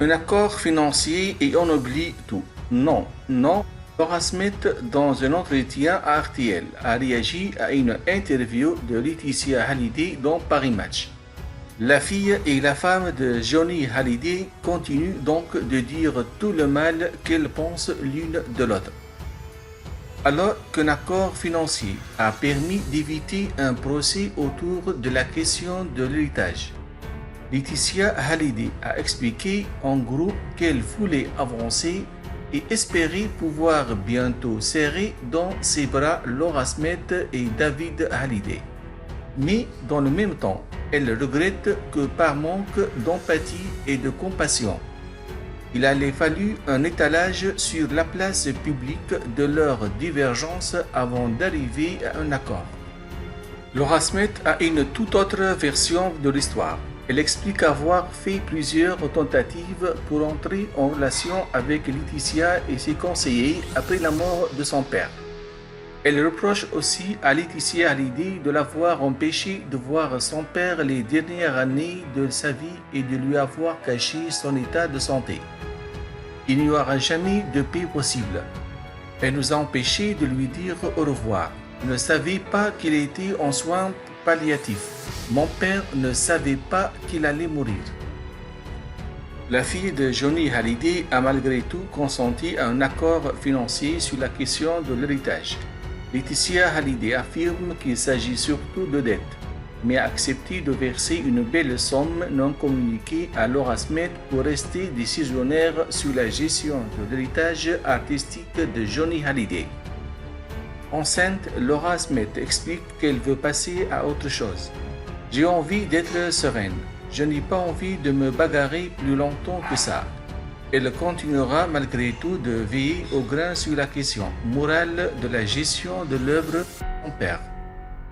Un accord financier et on oublie tout. Non, non. Laura Smith, dans un entretien à RTL, a réagi à une interview de Laetitia Hallyday dans Paris Match. La fille et la femme de Johnny Hallyday continuent donc de dire tout le mal qu'elles pensent l'une de l'autre. Alors qu'un accord financier a permis d'éviter un procès autour de la question de l'héritage, Laetitia Hallyday a expliqué en gros qu'elle voulait avancer et espérait pouvoir bientôt serrer dans ses bras Laura Smith et David Hallyday. Mais dans le même temps, elle regrette que par manque d'empathie et de compassion, il allait fallu un étalage sur la place publique de leurs divergences avant d'arriver à un accord. Laura Smith a une toute autre version de l'histoire. Elle explique avoir fait plusieurs tentatives pour entrer en relation avec Laetitia et ses conseillers après la mort de son père. Elle reproche aussi à Laetitia Hallyday de l'avoir empêché de voir son père les dernières années de sa vie et de lui avoir caché son état de santé. Il n'y aura jamais de paix possible. Elle nous a empêché de lui dire au revoir. Je ne savais pas qu'il était en soins palliatifs. Mon père ne savait pas qu'il allait mourir. La fille de Johnny Hallyday a malgré tout consenti à un accord financier sur la question de l'héritage. Laetitia Hallyday affirme qu'il s'agit surtout de dettes, mais a accepté de verser une belle somme non communiquée à Laura Smith pour rester décisionnaire sur la gestion de l'héritage artistique de Johnny Hallyday. Enceinte, Laura Smith explique qu'elle veut passer à autre chose. J'ai envie d'être sereine. Je n'ai pas envie de me bagarrer plus longtemps que ça. Elle continuera malgré tout de veiller au grain sur la question morale de la gestion de l'œuvre de mon père.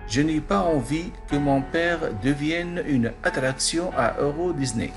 Je n'ai pas envie que mon père devienne une attraction à Euro Disney.